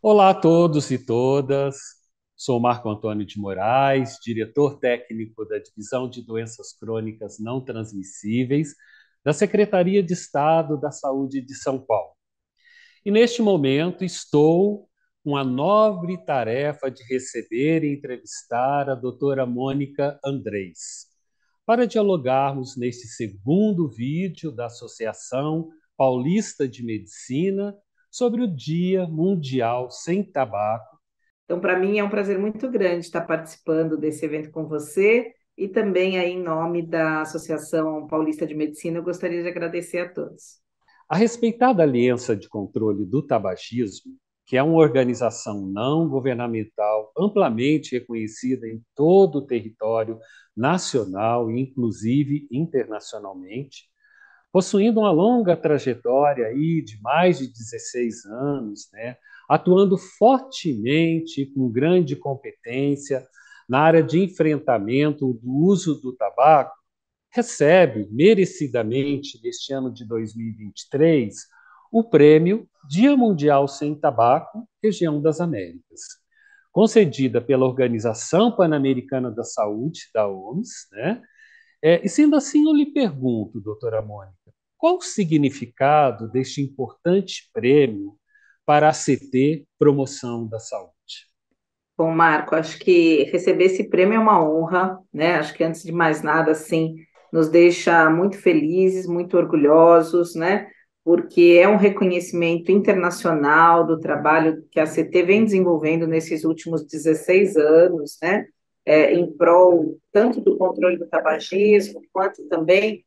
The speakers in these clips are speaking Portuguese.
Olá a todos e todas. Sou Marco Antônio de Moraes, diretor técnico da Divisão de Doenças Crônicas Não Transmissíveis da Secretaria de Estado da Saúde de São Paulo. E neste momento estou com a nobre tarefa de receber e entrevistar a doutora Mônica Andrés, para dialogarmos neste segundo vídeo da Associação Paulista de Medicina sobre o Dia Mundial Sem Tabaco. Então, para mim é um prazer muito grande estar participando desse evento com você e também aí em nome da Associação Paulista de Medicina, eu gostaria de agradecer a todos. A respeitada Aliança de Controle do Tabagismo, que é uma organização não governamental amplamente reconhecida em todo o território nacional e inclusive internacionalmente, possuindo uma longa trajetória aí de mais de 16 anos, né, atuando fortemente com grande competência na área de enfrentamento do uso do tabaco, recebe merecidamente neste ano de 2023 o prêmio Dia Mundial Sem Tabaco, Região das Américas, concedida pela Organização Pan-Americana da Saúde, da OMS, né? E sendo assim, eu lhe pergunto, doutora Mônica, qual o significado deste importante prêmio para a CT Promoção da Saúde? Bom, Marco, acho que receber esse prêmio é uma honra, né? Acho que antes de mais nada, assim, nos deixa muito felizes, muito orgulhosos, né? Porque é um reconhecimento internacional do trabalho que a CT vem desenvolvendo nesses últimos 16 anos, né? Em prol tanto do controle do tabagismo, quanto também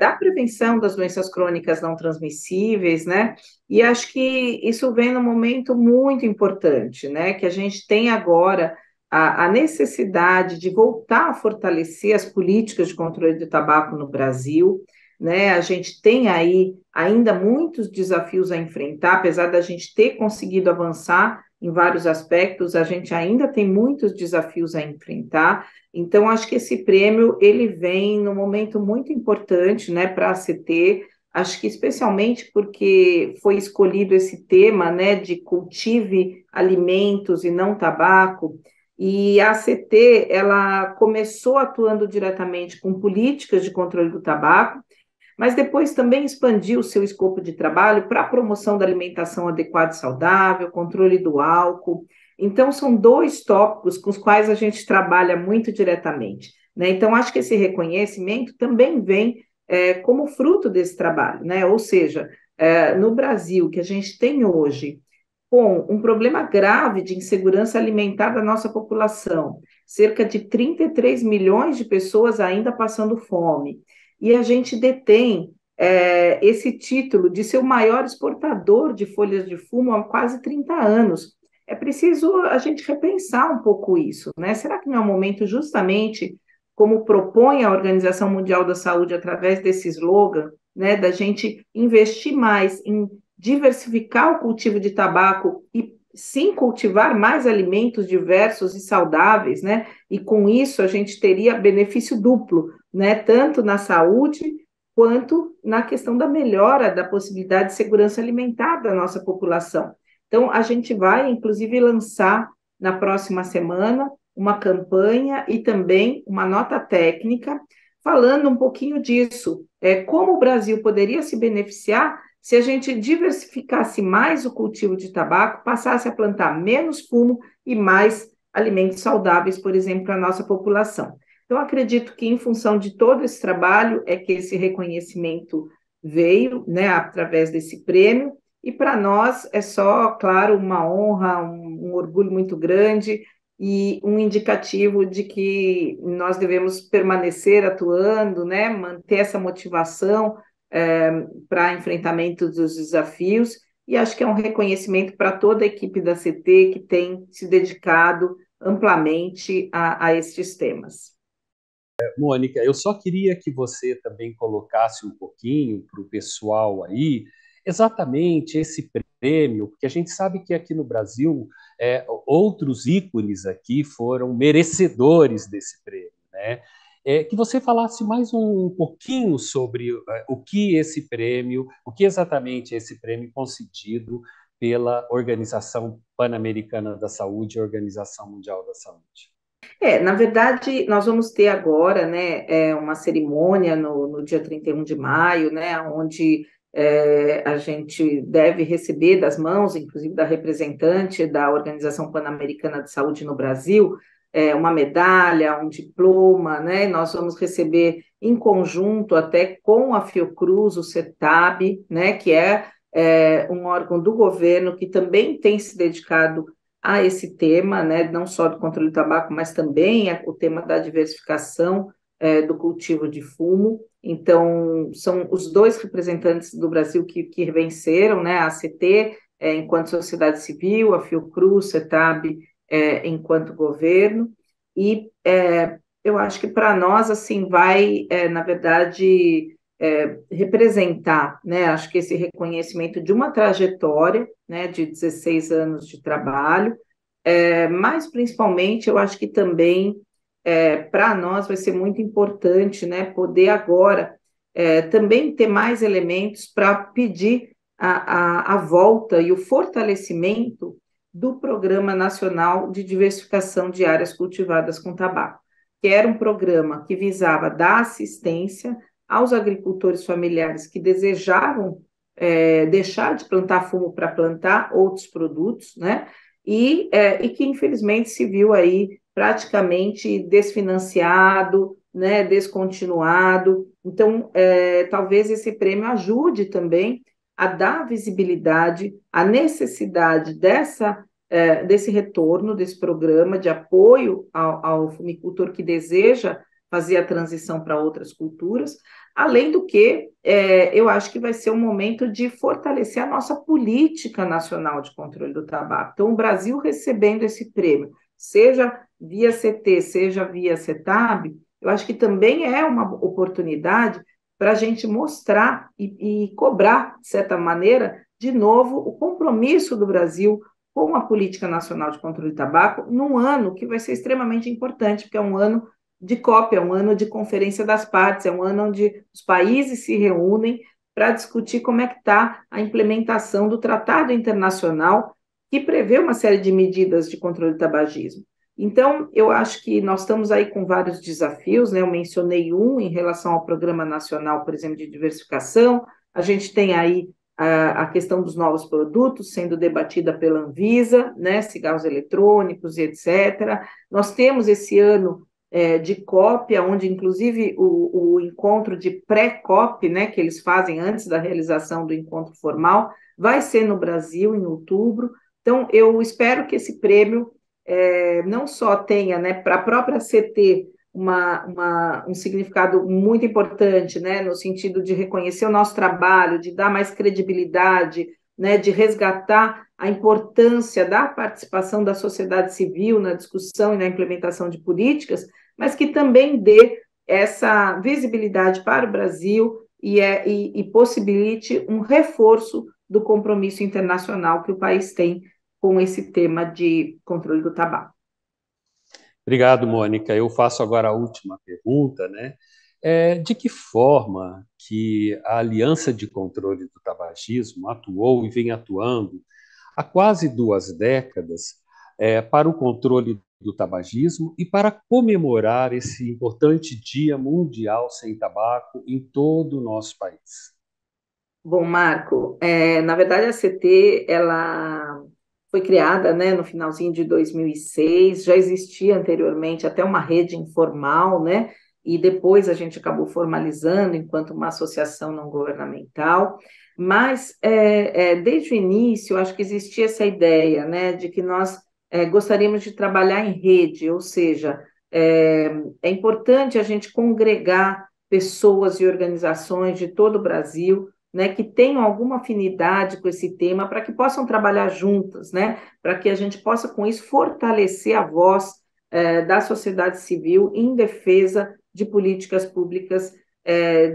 da prevenção das doenças crônicas não transmissíveis, né? E acho que isso vem num momento muito importante, né? Que a gente tem agora a necessidade de voltar a fortalecer as políticas de controle do tabaco no Brasil, né? A gente tem aí ainda muitos desafios a enfrentar, apesar da gente ter conseguido avançar em vários aspectos, a gente ainda tem muitos desafios a enfrentar. Então, acho que esse prêmio ele vem num momento muito importante, né, para a ACT. Acho que especialmente porque foi escolhido esse tema, né, de cultive alimentos e não tabaco, e a ACT, ela começou atuando diretamente com políticas de controle do tabaco, mas depois também expandiu o seu escopo de trabalho para a promoção da alimentação adequada e saudável, controle do álcool. Então, são dois tópicos com os quais a gente trabalha muito diretamente, né? Então, acho que esse reconhecimento também vem como fruto desse trabalho, né? Ou seja, no Brasil, que a gente tem hoje, com um problema grave de insegurança alimentar da nossa população, cerca de 33 milhões de pessoas ainda passando fome, e a gente detém esse título de ser o maior exportador de folhas de fumo há quase 30 anos. É preciso a gente repensar um pouco isso, né? Será que não é um momento justamente como propõe a Organização Mundial da Saúde através desse slogan, né, da gente investir mais em diversificar o cultivo de tabaco e sim cultivar mais alimentos diversos e saudáveis, né? E com isso a gente teria benefício duplo, né? Tanto na saúde quanto na questão da melhora da possibilidade de segurança alimentar da nossa população. Então, a gente vai, inclusive, lançar na próxima semana uma campanha e também uma nota técnica falando um pouquinho disso, como o Brasil poderia se beneficiar se a gente diversificasse mais o cultivo de tabaco, passasse a plantar menos fumo e mais alimentos saudáveis, por exemplo, para a nossa população. Então, acredito que, em função de todo esse trabalho, é que esse reconhecimento veio, né, através desse prêmio, e para nós é só, claro, uma honra, um orgulho muito grande e um indicativo de que nós devemos permanecer atuando, né, manter essa motivação para enfrentamento dos desafios, e acho que é um reconhecimento para toda a equipe da CT que tem se dedicado amplamente a estes temas. Mônica, eu só queria que você também colocasse um pouquinho para o pessoal aí, exatamente esse prêmio, porque a gente sabe que aqui no Brasil outros ícones aqui foram merecedores desse prêmio, né? Que você falasse mais um pouquinho sobre o que esse prêmio, o que exatamente esse prêmio concedido pela Organização Pan-Americana da Saúde e Organização Mundial da Saúde? Na verdade, nós vamos ter agora, né, uma cerimônia no dia 31 de maio, né, onde a gente deve receber das mãos, inclusive da representante da Organização Pan-Americana de Saúde no Brasil, uma medalha, um diploma, né, nós vamos receber em conjunto até com a Fiocruz, o CETAB, né, que é um órgão do governo que também tem se dedicado a esse tema, né, não só do controle do tabaco, mas também o tema da diversificação do cultivo de fumo. Então, são os dois representantes do Brasil que venceram, né, a ACT, enquanto sociedade civil, a Fiocruz, CETAB, enquanto governo, e eu acho que para nós, assim, vai, na verdade, representar, né, acho que esse reconhecimento de uma trajetória, né, de 16 anos de trabalho, mas principalmente eu acho que também para nós vai ser muito importante, né, poder agora também ter mais elementos para pedir a volta e o fortalecimento do Programa Nacional de Diversificação de Áreas Cultivadas com Tabaco, que era um programa que visava dar assistência aos agricultores familiares que desejavam deixar de plantar fumo para plantar outros produtos, né? E que infelizmente se viu aí praticamente desfinanciado, né, descontinuado. Então, talvez esse prêmio ajude também a dar visibilidade à necessidade desse retorno, desse programa de apoio ao fumicultor que deseja fazer a transição para outras culturas, além do que eu acho que vai ser um momento de fortalecer a nossa política nacional de controle do tabaco. Então, o Brasil recebendo esse prêmio, seja via CT, seja via CETAB, eu acho que também é uma oportunidade para a gente mostrar e cobrar, de certa maneira, de novo, o compromisso do Brasil com a política nacional de controle do tabaco, num ano que vai ser extremamente importante, porque é um ano de COP, é um ano de Conferência das Partes, é um ano onde os países se reúnem para discutir como é que está a implementação do Tratado Internacional que prevê uma série de medidas de controle do tabagismo. Então, eu acho que nós estamos aí com vários desafios, né? Eu mencionei um em relação ao Programa Nacional, por exemplo, de diversificação, a gente tem aí a questão dos novos produtos sendo debatida pela Anvisa, né? Cigarros eletrônicos e etc. Nós temos esse ano de COP, onde inclusive o encontro de pré-COP, né, que eles fazem antes da realização do encontro formal, vai ser no Brasil, em outubro. Então, eu espero que esse prêmio não só tenha, né, para a própria CT um significado muito importante, né, no sentido de reconhecer o nosso trabalho, de dar mais credibilidade, né, de resgatar a importância da participação da sociedade civil na discussão e na implementação de políticas, mas que também dê essa visibilidade para o Brasil e possibilite um reforço do compromisso internacional que o país tem com esse tema de controle do tabaco. Obrigado, Mônica. Eu faço agora a última pergunta, né? De que forma que a Aliança de Controle do Tabagismo atuou e vem atuando há quase 2 décadas para o controle do tabagismo e para comemorar esse importante Dia Mundial Sem Tabaco em todo o nosso país? Bom, Marco, na verdade a CT ela foi criada, né, no finalzinho de 2006, já existia anteriormente até uma rede informal, né, e depois a gente acabou formalizando enquanto uma associação não governamental, mas desde o início acho que existia essa ideia, né, de que nós gostaríamos de trabalhar em rede, ou seja, é importante a gente congregar pessoas e organizações de todo o Brasil, né, que tenham alguma afinidade com esse tema, para que possam trabalhar juntas, né, para que a gente possa, com isso, fortalecer a voz da sociedade civil em defesa de políticas públicas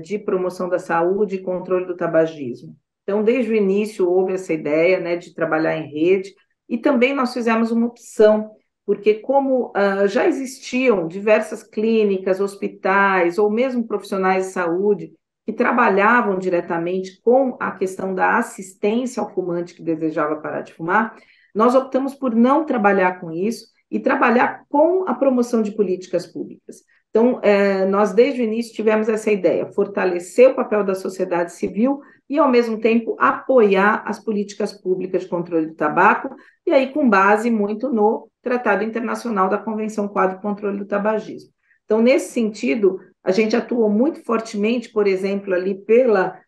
de promoção da saúde e controle do tabagismo. Então, desde o início, houve essa ideia, né, de trabalhar em rede, e também nós fizemos uma opção, porque como já existiam diversas clínicas, hospitais, ou mesmo profissionais de saúde, que trabalhavam diretamente com a questão da assistência ao fumante que desejava parar de fumar, nós optamos por não trabalhar com isso e trabalhar com a promoção de políticas públicas. Então, nós desde o início tivemos essa ideia, fortalecer o papel da sociedade civil e, ao mesmo tempo, apoiar as políticas públicas de controle do tabaco, e aí com base muito no Tratado Internacional da Convenção Quadro de Controle do Tabagismo. Então, nesse sentido, a gente atuou muito fortemente, por exemplo, ali pela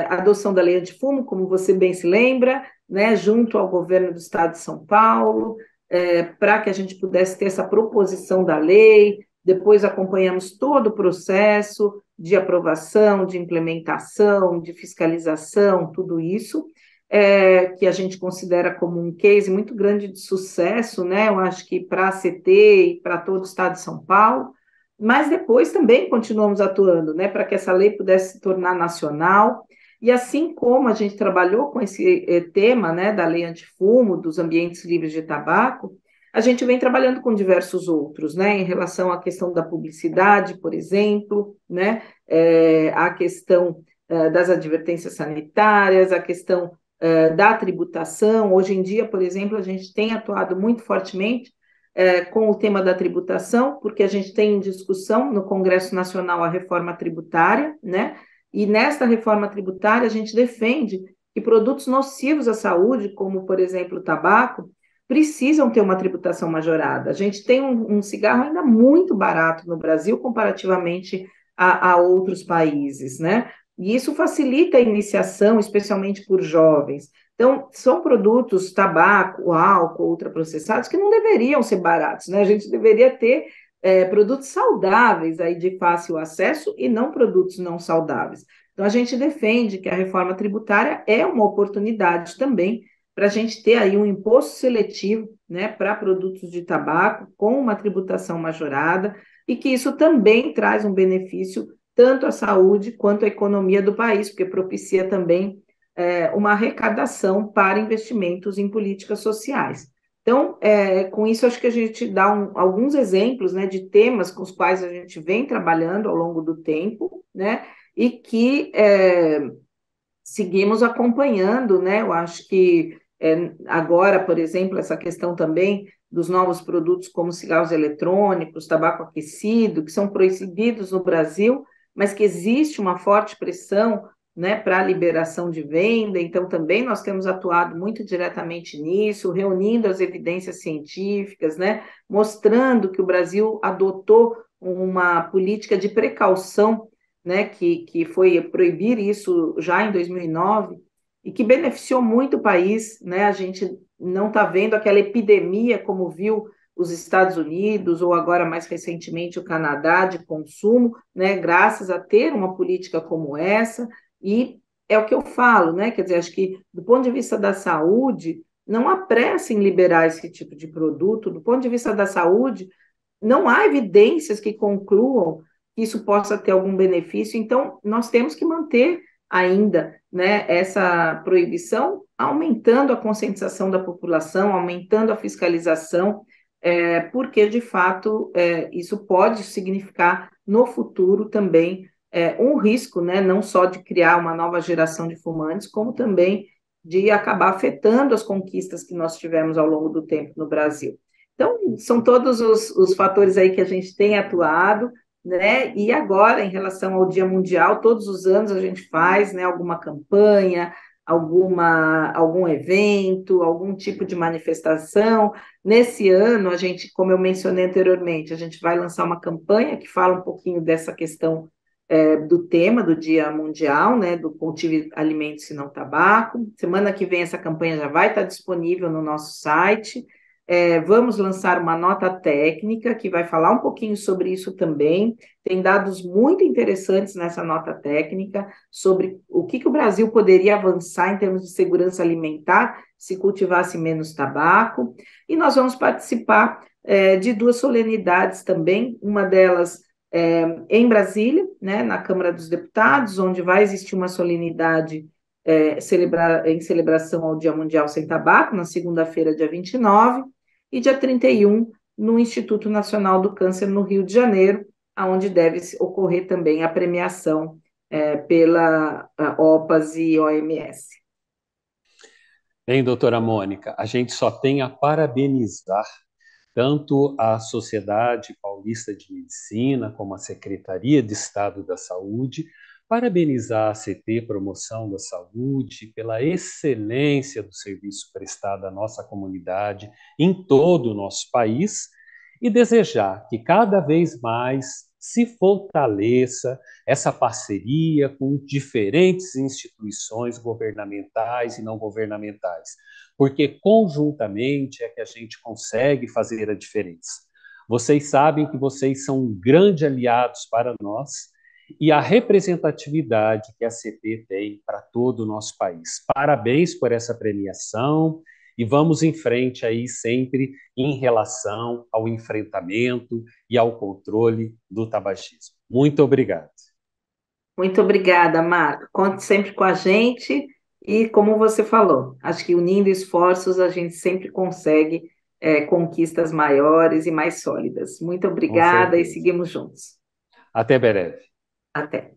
adoção da lei antifumo, como você bem se lembra, né, junto ao governo do Estado de São Paulo, para que a gente pudesse ter essa proposição da lei. Depois acompanhamos todo o processo de aprovação, de implementação, de fiscalização, tudo isso, que a gente considera como um case muito grande de sucesso, né? Eu acho que para a ACT e para todo o Estado de São Paulo, mas depois também continuamos atuando, né, para que essa lei pudesse se tornar nacional. E assim como a gente trabalhou com esse tema, né, da lei antifumo, dos ambientes livres de tabaco, a gente vem trabalhando com diversos outros, né, em relação à questão da publicidade, por exemplo, né, a questão das advertências sanitárias, a questão da tributação. Hoje em dia, por exemplo, a gente tem atuado muito fortemente com o tema da tributação, porque a gente tem em discussão no Congresso Nacional a reforma tributária, né? E nesta reforma tributária a gente defende que produtos nocivos à saúde, como, por exemplo, o tabaco, precisam ter uma tributação majorada. A gente tem um cigarro ainda muito barato no Brasil, comparativamente a outros países, né? E isso facilita a iniciação, especialmente por jovens. Então, são produtos, tabaco, álcool, ultraprocessados, que não deveriam ser baratos, né? A gente deveria ter produtos saudáveis aí de fácil acesso e não produtos não saudáveis. Então, a gente defende que a reforma tributária é uma oportunidade também para a gente ter aí um imposto seletivo, né, para produtos de tabaco com uma tributação majorada e que isso também traz um benefício tanto à saúde quanto à economia do país, porque propicia também uma arrecadação para investimentos em políticas sociais. Então, com isso, acho que a gente dá alguns exemplos, né, de temas com os quais a gente vem trabalhando ao longo do tempo, né, e que seguimos acompanhando, né, eu acho que agora, por exemplo, essa questão também dos novos produtos como cigarros eletrônicos, tabaco aquecido, que são proibidos no Brasil, mas que existe uma forte pressão, né, para a liberação de venda. Então, também nós temos atuado muito diretamente nisso, reunindo as evidências científicas, né, mostrando que o Brasil adotou uma política de precaução, né, que foi proibir isso já em 2009, e que beneficiou muito o país, né? A gente não está vendo aquela epidemia como viu os Estados Unidos ou agora mais recentemente o Canadá de consumo, né? Graças a ter uma política como essa. E é o que eu falo, né? Quer dizer, acho que do ponto de vista da saúde, não há pressa em liberar esse tipo de produto. Do ponto de vista da saúde, não há evidências que concluam que isso possa ter algum benefício. Então, nós temos que manter ainda, né, essa proibição, aumentando a conscientização da população, aumentando a fiscalização, porque, de fato, isso pode significar, no futuro, também um risco, né, não só de criar uma nova geração de fumantes, como também de acabar afetando as conquistas que nós tivemos ao longo do tempo no Brasil. Então, são todos os fatores aí que a gente tem atuado, né? E agora, em relação ao Dia Mundial, todos os anos a gente faz, né, alguma campanha, algum evento, algum tipo de manifestação. Nesse ano, a gente, como eu mencionei anteriormente, a gente vai lançar uma campanha que fala um pouquinho dessa questão do tema do Dia Mundial, né, do cultivo alimentos e não tabaco. Semana que vem essa campanha já vai estar disponível no nosso site. Vamos lançar uma nota técnica que vai falar um pouquinho sobre isso também. Tem dados muito interessantes nessa nota técnica sobre o que o Brasil poderia avançar em termos de segurança alimentar se cultivasse menos tabaco. E nós vamos participar de duas solenidades também, uma delas em Brasília, né, na Câmara dos Deputados, onde vai existir uma solenidade em celebração ao Dia Mundial Sem Tabaco, na segunda-feira, dia 29, e dia 31, no Instituto Nacional do Câncer, no Rio de Janeiro, onde deve ocorrer também a premiação pela OPAS e OMS. Bem, doutora Mônica, a gente só tem a parabenizar tanto a Sociedade Paulista de Medicina como a Secretaria de Estado da Saúde, parabenizar a CT Promoção da Saúde pela excelência do serviço prestado à nossa comunidade em todo o nosso país e desejar que cada vez mais se fortaleça essa parceria com diferentes instituições governamentais e não governamentais, porque conjuntamente é que a gente consegue fazer a diferença. Vocês sabem que vocês são grandes aliados para nós e a representatividade que a CP tem para todo o nosso país. Parabéns por essa premiação e vamos em frente aí sempre em relação ao enfrentamento e ao controle do tabagismo. Muito obrigado. Muito obrigada, Marco. Conte sempre com a gente e, como você falou, acho que unindo esforços a gente sempre consegue conquistas maiores e mais sólidas. Muito Com obrigada e certeza. seguimos juntos. Até breve. Até.